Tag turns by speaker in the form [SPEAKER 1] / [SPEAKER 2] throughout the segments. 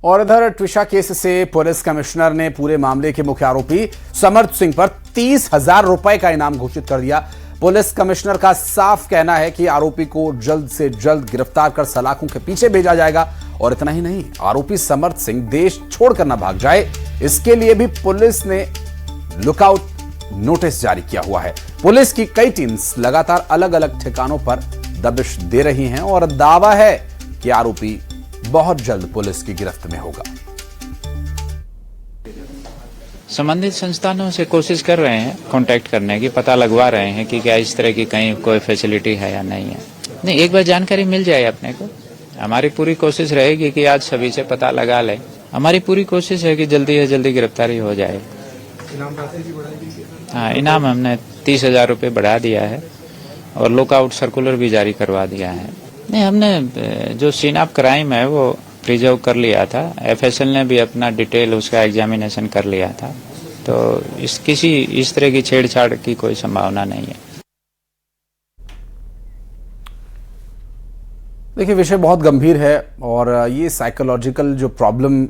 [SPEAKER 1] और इधर ट्विशा केस से पुलिस कमिश्नर ने पूरे मामले के मुख्य आरोपी समर्थ सिंह पर 30,000 रुपए का इनाम घोषित कर दिया। पुलिस कमिश्नर का साफ कहना है कि आरोपी को जल्द से जल्द गिरफ्तार कर सलाखों के पीछे भेजा जाएगा। और इतना ही नहीं, आरोपी समर्थ सिंह देश छोड़कर न भाग जाए, इसके लिए भी पुलिस ने लुकआउट नोटिस जारी किया हुआ है। पुलिस की कई टीम्स लगातार अलग अलग ठिकानों पर दबिश दे रही हैं और दावा है कि आरोपी बहुत जल्द पुलिस की गिरफ्त में होगा।
[SPEAKER 2] संबंधित संस्थानों से कोशिश कर रहे हैं कांटेक्ट करने की, पता लगवा रहे हैं कि क्या इस तरह की कहीं कोई फैसिलिटी है या नहीं है। नहीं, एक बार जानकारी मिल जाए अपने को, हमारी पूरी कोशिश रहेगी कि आज सभी से पता लगा ले। हमारी पूरी कोशिश है कि जल्दी से जल्दी गिरफ्तारी हो जाए। हाँ, इनाम हमने 30,000 रुपये बढ़ा दिया है और लुकआउट सर्कुलर भी जारी करवा दिया है। नहीं, हमने जो सीन ऑफ क्राइम है वो प्रिजर्व कर लिया था। एफएसएल ने भी अपना डिटेल उसका एग्जामिनेशन कर लिया था, तो इस तरह की छेड़छाड़ की कोई संभावना नहीं है।
[SPEAKER 1] देखिए, विषय बहुत गंभीर है और ये साइकोलॉजिकल जो प्रॉब्लम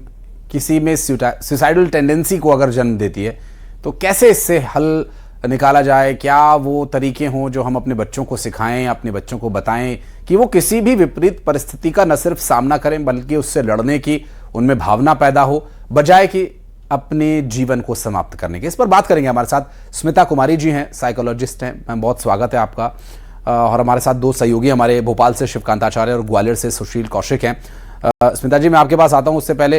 [SPEAKER 1] किसी में सुसाइडल टेंडेंसी को अगर जन्म देती है तो कैसे इससे हल निकाला जाए। क्या वो तरीके हों जो हम अपने बच्चों को सिखाएं, अपने बच्चों को बताएं कि वो किसी भी विपरीत परिस्थिति का न सिर्फ सामना करें बल्कि उससे लड़ने की उनमें भावना पैदा हो, बजाय कि अपने जीवन को समाप्त करने के। इस पर बात करेंगे। हमारे साथ स्मिता कुमारी जी हैं, साइकोलॉजिस्ट हैं। मैम, बहुत स्वागत है आपका। और हमारे साथ दो सहयोगी हमारे भोपाल से शिवकांत आचार्य और ग्वालियर से सुशील कौशिक हैं। स्मिता जी, मैं आपके पास आता हूं, उससे पहले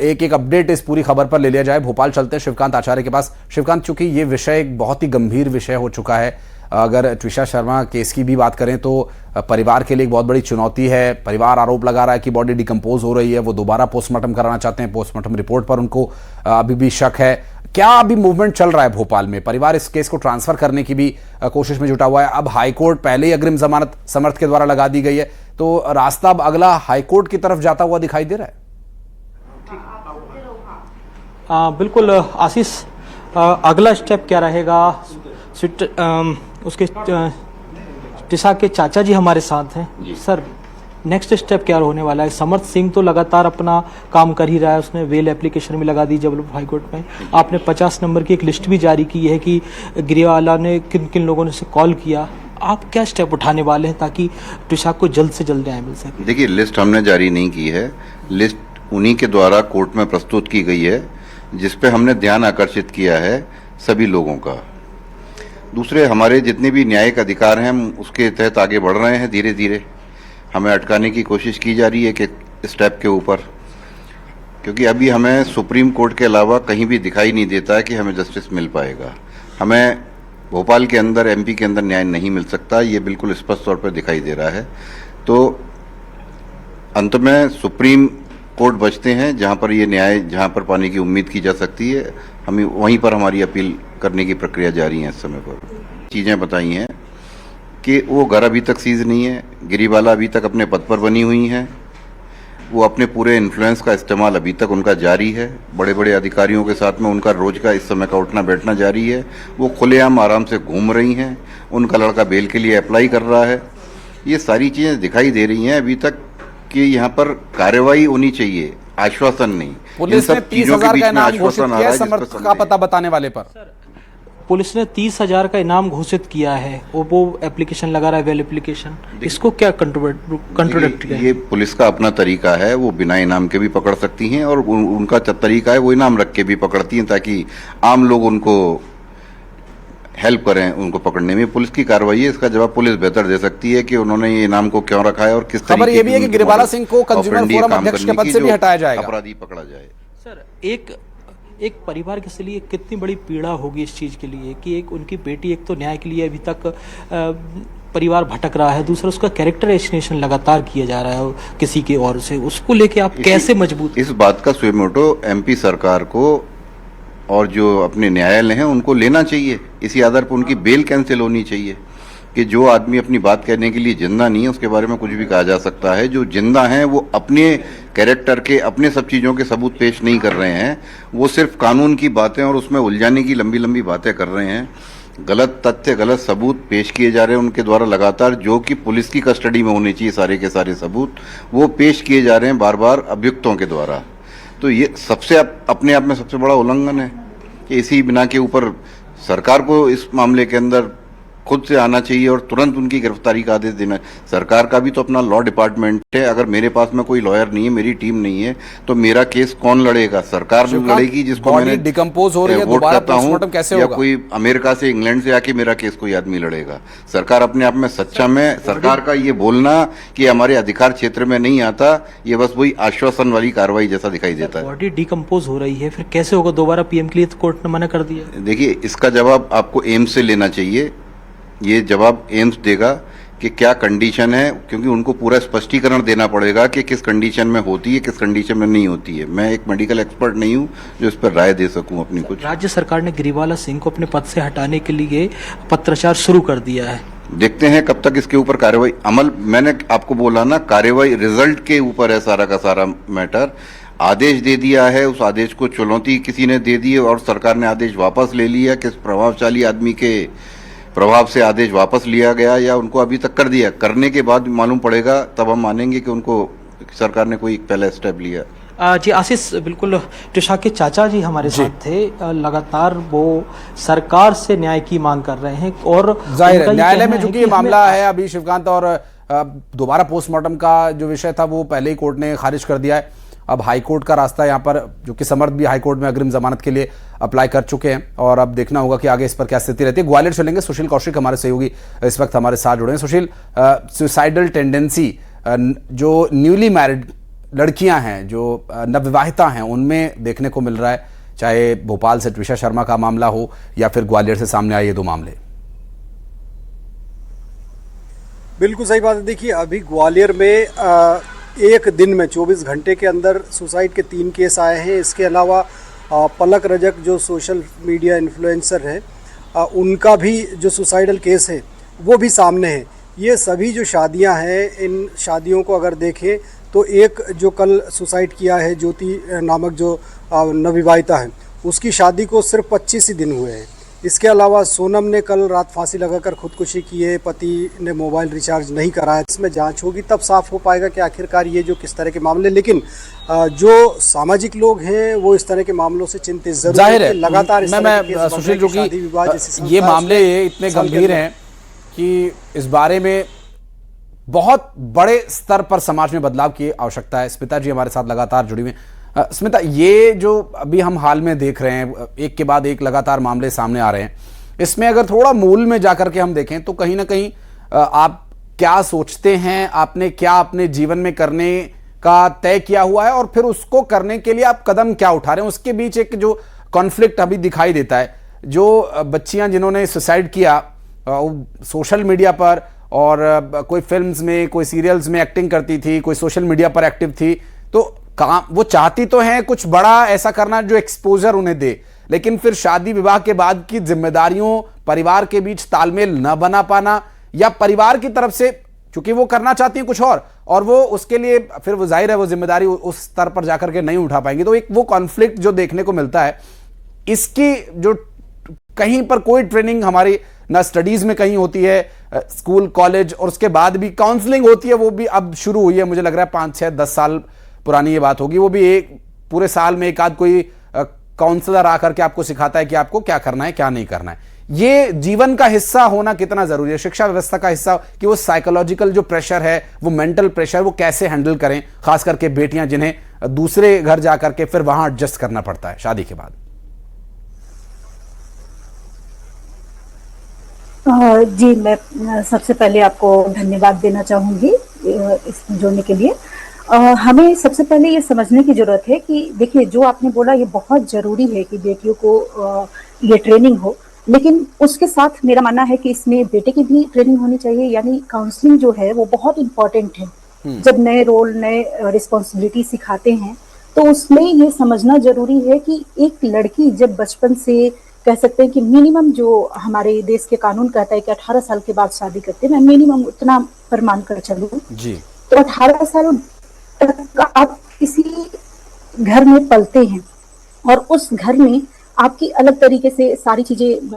[SPEAKER 1] एक अपडेट इस पूरी खबर पर ले लिया जाए। भोपाल चलते हैं शिवकांत आचार्य के पास। शिवकांत, चूंकि ये विषय एक बहुत ही गंभीर विषय हो चुका है, अगर ट्विशा शर्मा केस की भी बात करें तो परिवार के लिए एक बहुत बड़ी चुनौती है। परिवार आरोप लगा रहा है कि बॉडी डिकम्पोज हो रही है, वो दोबारा पोस्टमार्टम कराना चाहते हैं। पोस्टमार्टम रिपोर्ट पर उनको अभी भी शक है। क्या अभी मूवमेंट चल रहा है भोपाल में? परिवार इस केस को ट्रांसफर करने की भी कोशिश में जुटा हुआ है। अब हाईकोर्ट पहले ही अग्रिम जमानत समर्थ के द्वारा लगा दी गई है, तो रास्ता अब अगला हाईकोर्ट की तरफ जाता हुआ दिखाई दे रहा है।
[SPEAKER 3] बिल्कुल आशीष, अगला स्टेप क्या रहेगा? उसके टिशा के चाचा जी हमारे साथ हैं। सर, नेक्स्ट स्टेप क्या होने वाला है? समर्थ सिंह तो लगातार अपना काम कर ही रहा है, उसने वेल एप्लीकेशन भी लगा दी जबलपुर हाईकोर्ट में। आपने 50 नंबर की एक लिस्ट भी जारी की है कि गिरिवाला ने किन किन लोगों ने से कॉल किया। आप क्या स्टेप उठाने वाले हैं ताकि टिशा को जल्द से जल्द न्याय मिल सके?
[SPEAKER 4] देखिए, लिस्ट हमने जारी नहीं की है। लिस्ट उन्हीं के द्वारा कोर्ट में प्रस्तुत की गई है, जिसपे हमने ध्यान आकर्षित किया है सभी लोगों का। दूसरे, हमारे जितने भी न्यायिक अधिकार हैं हम उसके तहत आगे बढ़ रहे हैं। धीरे धीरे हमें अटकाने की कोशिश की जा रही है कि स्टेप के ऊपर, क्योंकि अभी हमें सुप्रीम कोर्ट के अलावा कहीं भी दिखाई नहीं देता है कि हमें जस्टिस मिल पाएगा। हमें भोपाल के अंदर, एमपी के अंदर न्याय नहीं मिल सकता, ये बिल्कुल स्पष्ट तौर पर दिखाई दे रहा है। तो अंत में सुप्रीम कोर्ट बचते हैं, जहां पर ये न्याय जहां पर पाने की उम्मीद की जा सकती है, हम वहीं पर हमारी अपील करने की प्रक्रिया जारी है। इस समय पर चीज़ें बताई हैं कि वो घर अभी तक सीज नहीं है, गिरिवाला अभी तक अपने पद पर बनी हुई हैं, वो अपने पूरे इन्फ्लुएंस का इस्तेमाल अभी तक उनका जारी है। बड़े बड़े अधिकारियों के साथ में उनका रोज का इस समय का उठना बैठना जारी है। वो खुलेआम आराम से घूम रही हैं, उनका लड़का बेल के लिए अप्लाई कर रहा है। ये सारी चीज़ें दिखाई दे रही हैं अभी तक कि यहाँ पर कार्रवाई होनी चाहिए, आश्वासन नहीं।
[SPEAKER 1] पुलिस ने 30,000 का इनाम घोषित किया है समर्थ का पता बताने वाले पर।
[SPEAKER 3] पुलिस ने 30,000 का इनाम घोषित किया है, वो एप्लीकेशन लगा रहा है, वेल एप्लीकेशन। इसको क्या कंट्रोडिक्ट किया? ये
[SPEAKER 4] पुलिस का अपना तरीका है, वो बिना इनाम के भी पकड़ सकती हैं और उनका तरीका है वो इनाम रख के भी पकड़ती हैं, ताकि आम लोग उनको हेल्प करें उनको पकड़ने में। पुलिस की कार्रवाई है, इसका जवाब पुलिस बेहतर दे सकती है कि उन्होंने ये इनाम को क्यों रखा है और किस तरीके।
[SPEAKER 1] खबर ये भी है कि गिरिवाला सिंह को कंज्यूमर फोरम अध्यक्ष के पद से भी हटाया जाएगा,
[SPEAKER 4] अपराधी पकड़ा जाए।
[SPEAKER 3] सर, एक परिवार के लिए कितनी बड़ी पीड़ा होगी इस चीज़ के लिए कि एक उनकी बेटी, एक तो न्याय के लिए अभी तक परिवार भटक रहा है, दूसरा उसका कैरेक्टर एसिनेशन लगातार किया जा रहा है किसी की ओर से, उसको लेके आप कैसे मजबूत?
[SPEAKER 4] इस बात का सुमोटो एमपी सरकार को और जो अपने न्यायालय हैं उनको लेना चाहिए। इसी आधार पर उनकी बेल कैंसिल होनी चाहिए कि जो आदमी अपनी बात कहने के लिए जिंदा नहीं है उसके बारे में कुछ भी कहा जा सकता है। जो जिंदा हैं वो अपने कैरेक्टर के, अपने सब चीज़ों के सबूत पेश नहीं कर रहे हैं, वो सिर्फ कानून की बातें और उसमें उलझाने की लंबी लंबी बातें कर रहे हैं। गलत तथ्य, गलत सबूत पेश किए जा रहे हैं उनके द्वारा लगातार, जो कि पुलिस की कस्टडी में होने चाहिए सारे के सारे सबूत, वो पेश किए जा रहे हैं बार बार अभियुक्तों के द्वारा। तो ये सबसे अपने आप में सबसे बड़ा उल्लंघन है कि इसी बिना के ऊपर सरकार को इस मामले के अंदर खुद से आना चाहिए और तुरंत उनकी गिरफ्तारी का आदेश देना। सरकार का भी तो अपना लॉ डिपार्टमेंट है। अगर मेरे पास में कोई लॉयर नहीं है, मेरी टीम नहीं है, तो मेरा केस कौन लड़ेगा? सरकार लड़ेगी, जिसको मैंने
[SPEAKER 1] डिकम्पोज हो रही है,
[SPEAKER 4] वोट
[SPEAKER 1] दोबारा
[SPEAKER 4] करता हूं,
[SPEAKER 1] पोस्टमार्टम कैसे
[SPEAKER 4] या
[SPEAKER 1] होगा?
[SPEAKER 4] कोई अमेरिका से, इंग्लैंड से आके मेरा केस कोई आदमी लड़ेगा? सरकार अपने आप में सक्षम है। सरकार का ये बोलना कि हमारे अधिकार क्षेत्र में नहीं आता, ये बस वही आश्वासन वाली कार्रवाई जैसा दिखाई देता है।
[SPEAKER 3] बॉडी डिकम्पोज हो रही है, फिर कैसे होगा? दोबारा पीएम के लिए तो कोर्ट ने मना कर दिया।
[SPEAKER 4] देखिए, इसका जवाब आपको एम्स से लेना चाहिए। ये जवाब एम्स देगा कि क्या कंडीशन है, क्योंकि उनको पूरा स्पष्टीकरण देना पड़ेगा कि किस कंडीशन में होती है, किस कंडीशन में नहीं होती है। मैं एक मेडिकल एक्सपर्ट नहीं हूं जो इस पर राय दे सकूं अपनी कुछ।
[SPEAKER 3] राज्य सरकार ने गिरिवाला सिंह को अपने पद से हटाने के लिए पत्राचार शुरू कर दिया है।
[SPEAKER 4] देखते हैं कब तक इसके ऊपर कार्रवाई अमल। मैंने आपको बोला ना, कार्रवाई रिजल्ट के ऊपर है सारा का सारा मैटर। आदेश दे दिया है, उस आदेश को चुनौती किसी ने दे दी है और सरकार ने आदेश वापस ले लिया। किस प्रभावशाली आदमी के प्रभाव से आदेश वापस लिया गया या उनको अभी तक कर दिया, करने के बाद मालूम पड़ेगा, तब हम मानेंगे कि उनको सरकार ने कोई पहला स्टेप लिया।
[SPEAKER 3] जी आशीष, बिल्कुल टिशा के चाचा जी हमारे साथ थे। लगातार वो सरकार से न्याय की मांग कर रहे हैं और
[SPEAKER 1] जाहिर है न्यायालय में चूंकि ये मामला है अभी शिवकांत, और दोबारा पोस्टमार्टम का जो विषय था वो पहले ही कोर्ट ने खारिज कर दिया है। अब हाईकोर्ट का रास्ता यहाँ पर, जो कि समर्थ भी हाईकोर्ट में अग्रिम जमानत के लिए अप्लाई कर चुके हैं और अब देखना होगा कि आगे इस पर क्या स्थिति रहती है। ग्वालियर चलेंगे, सुशील कौशिक हमारे सहयोगी इस वक्त हमारे साथ जुड़े हैं। सुशील, सुसाइडल टेंडेंसी जो न्यूली मैरिड लड़कियां हैं, जो नवविवाहिता हैं, उनमें देखने को मिल रहा है, चाहे भोपाल से ट्विशा शर्मा का मामला हो या फिर ग्वालियर से सामने आए ये दो मामले।
[SPEAKER 5] बिल्कुल सही बात है। देखिए, अभी ग्वालियर में एक दिन में 24 घंटे के अंदर सुसाइड के 3 केस आए हैं। इसके अलावा पलक रजक जो सोशल मीडिया इन्फ्लुएंसर है, उनका भी जो सुसाइडल केस है वो भी सामने है। ये सभी जो शादियां हैं, इन शादियों को अगर देखें तो एक जो कल सुसाइड किया है ज्योति नामक जो नवविवाहिता है, उसकी शादी को सिर्फ 25 ही दिन हुए हैं। इसके अलावा सोनम ने कल रात फांसी लगाकर खुदकुशी की है, पति ने मोबाइल रिचार्ज नहीं कराया। इसमें जांच होगी तब साफ हो पाएगा कि आखिरकार ये जो किस तरह के मामले, लेकिन जो सामाजिक लोग हैं वो इस तरह के मामलों से चिंतित जरूर है। लगातार
[SPEAKER 1] मैं सुशील, जो कि ये मामले इतने गंभीर हैं कि इस बारे में बहुत बड़े स्तर पर समाज में बदलाव की आवश्यकता है। स्मिता जी हमारे साथ लगातार जुड़ी हुई। स्मिता, ये जो अभी हम हाल में देख रहे हैं, एक के बाद एक लगातार मामले सामने आ रहे हैं, इसमें अगर थोड़ा मूल में जाकर के हम देखें तो कहीं ना कहीं आप क्या सोचते हैं, आपने क्या अपने जीवन में करने का तय किया हुआ है और फिर उसको करने के लिए आप कदम क्या उठा रहे हैं, उसके बीच एक जो कॉन्फ्लिक्ट अभी दिखाई देता है। जो बच्चियां जिन्होंने सुसाइड किया सोशल मीडिया पर, और कोई फिल्म्स में, कोई सीरियल्स में एक्टिंग करती थी, कोई सोशल मीडिया पर एक्टिव थी, तो काम वो चाहती तो हैं कुछ बड़ा ऐसा करना जो एक्सपोजर उन्हें दे, लेकिन फिर शादी विवाह के बाद की जिम्मेदारियों, परिवार के बीच तालमेल न बना पाना, या परिवार की तरफ से क्योंकि वो करना चाहती हैं कुछ और वो उसके लिए फिर वो जाहिर है वो जिम्मेदारी उस स्तर पर जाकर के नहीं उठा पाएंगे। तो एक वो कॉन्फ्लिक्ट जो देखने को मिलता है, इसकी जो कहीं पर कोई ट्रेनिंग हमारी ना स्टडीज में कहीं होती है, स्कूल कॉलेज और उसके बाद भी काउंसलिंग होती है, वो भी अब शुरू हुई है। मुझे लग रहा है 5, 6, 10 साल पुरानी ये बात होगी, वो भी एक पूरे साल में एक आध कोई काउंसलर आकर के आपको सिखाता है कि आपको क्या करना है क्या नहीं करना है। ये जीवन का हिस्सा होना कितना जरूरी है, शिक्षा व्यवस्था का हिस्सा, कि वो साइकोलॉजिकल जो प्रेशर है, वो मेंटल प्रेशर, वो कैसे हैंडल करें, खास करके बेटियां जिन्हें दूसरे घर जाकर के फिर वहां एडजस्ट करना पड़ता है शादी के बाद।
[SPEAKER 6] जी, मैं सबसे पहले आपको धन्यवाद देना चाहूंगी इस जुड़ने के लिए। हमें सबसे पहले ये समझने की जरूरत है कि देखिए, जो आपने बोला ये बहुत जरूरी है कि बेटियों को ये ट्रेनिंग हो, लेकिन उसके साथ मेरा मानना है कि इसमें बेटे की भी ट्रेनिंग होनी चाहिए। यानी काउंसलिंग जो है वो बहुत इंपॉर्टेंट है। जब नए रोल, नए रिस्पॉन्सिबिलिटी सिखाते हैं तो उसमें ये समझना जरूरी है कि एक लड़की जब बचपन से, कह सकते हैं कि मिनिमम जो हमारे देश के कानून कहता है कि 18 साल के बाद शादी करते हैं, मैं मिनिमम उतना पर मान कर चलूं जी, तो 18 साल तक आप किसी घर में पलते हैं और उस घर में आपकी अलग तरीके से सारी चीजें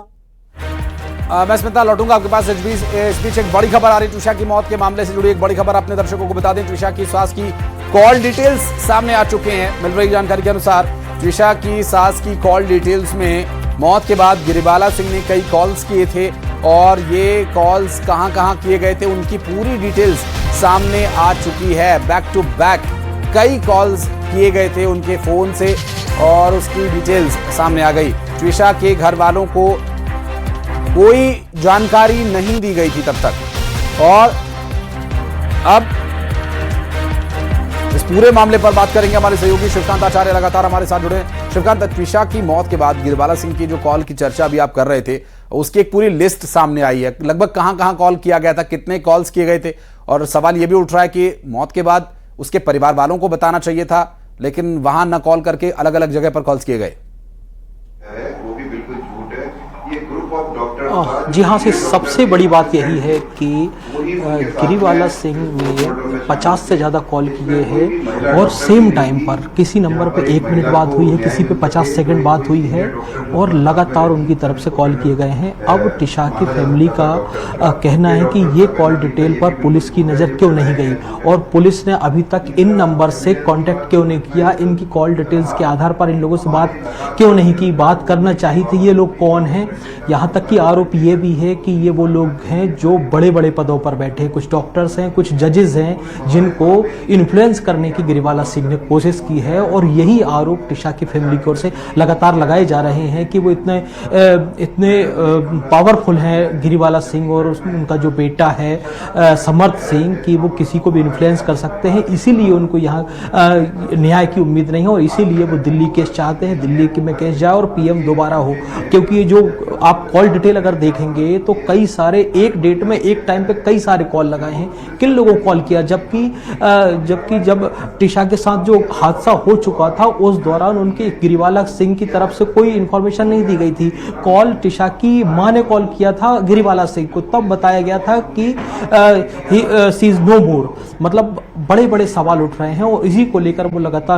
[SPEAKER 1] मैं स्मिता लौटूंगा आपके पास। इस बीच एक बड़ी खबर आ रही, त्रिशा की मौत के मामले से जुड़ी एक बड़ी खबर अपने दर्शकों को बता दें। त्रिशा की सास की कॉल डिटेल्स सामने आ चुके हैं। मिल रही जानकारी के अनुसार त्रिशा की सास की कॉल डिटेल्स में मौत के बाद गिरिबाला सिंह ने कई कॉल्स किए थे और ये कॉल्स कहां किए गए थे उनकी पूरी डिटेल्स सामने आ चुकी है। बैक टू बैक कई कॉल्स किए गए थे उनके फोन से और उसकी डिटेल्स सामने आ गई। त्रिशा के घर वालों को कोई जानकारी नहीं दी गई थी तब तक। और अब इस पूरे मामले पर बात करेंगे हमारे सहयोगी शिवकांत आचार्य, लगातार हमारे साथ जुड़े। शिवकांत, त्रिशा की मौत के बाद गिरिबाला सिंह की जो कॉल की चर्चा अभी आप कर रहे थे, उसकी एक पूरी लिस्ट सामने आई है। लगभग कहां कॉल किया गया था, कितने कॉल्स किए गए थे, और सवाल यह भी उठ रहा है कि मौत के बाद उसके परिवार वालों को बताना चाहिए था, लेकिन वहां न कॉल करके अलग अलग जगह पर कॉल्स किए गए।
[SPEAKER 4] वो भी बिल्कुल झूठ है। ये ग्रुप ऑफ डॉक्टर
[SPEAKER 3] जी हाँ, से सबसे बड़ी बात यही है कि गिरिबाला सिंह ने 50 से ज़्यादा कॉल किए हैं और सेम टाइम पर किसी नंबर पे 1 मिनट बात हुई है, किसी पे 50 सेकंड बात हुई है और लगातार उनकी तरफ से कॉल किए गए हैं। अब त्रिशा की फैमिली का कहना है कि ये कॉल डिटेल पर पुलिस की नज़र क्यों नहीं गई और पुलिस ने अभी तक इन नंबर से कॉन्टैक्ट क्यों नहीं किया, इनकी कॉल डिटेल्स के आधार पर इन लोगों से बात क्यों नहीं की, बात करना चाहिए थी। ये लोग कौन हैं? यहाँ तक कि आरोप ये भी है कि ये वो लोग हैं जो बड़े बड़े पदों पर बैठे हैं, कुछ डॉक्टर्स हैं, कुछ जजेस हैं, जिनको इन्फ्लुएंस करने की गिरिबाला सिंह ने कोशिश की है। और यही आरोप त्रिशा की फैमिली की ओर से लगातार लगाए जा रहे हैं कि वो इतने पावरफुल हैं गिरिबाला सिंह और उनका जो बेटा है समर्थ सिंह, कि वो किसी को भी इन्फ्लुएंस कर सकते हैं। इसीलिए उनको यहाँ न्याय की उम्मीद नहीं है और इसीलिए वो दिल्ली केस चाहते हैं, दिल्ली में केस जाए और पीएम दोबारा हो। क्योंकि ये जो आप कॉल डिटेल अगर देखेंगे तो कई सारे एक डेट में एक टाइम पे कई सारे कॉल लगाए हैं। किन लोगों को कॉल किया, जबकि जब त्रिशा के साथ जो हादसा हो चुका था उस दौरान उनके गिरिबाला सिंह की तरफ से कोई इंफॉर्मेशन नहीं दी गई थी। कॉल त्रिशा की मां ने कॉल किया था गिरिबाला सिंह को, तब बताया गया था कि शी इज नो मोर। मतलब बड़े बड़े सवाल उठ रहे हैं और इसी को लेकर वो लगातार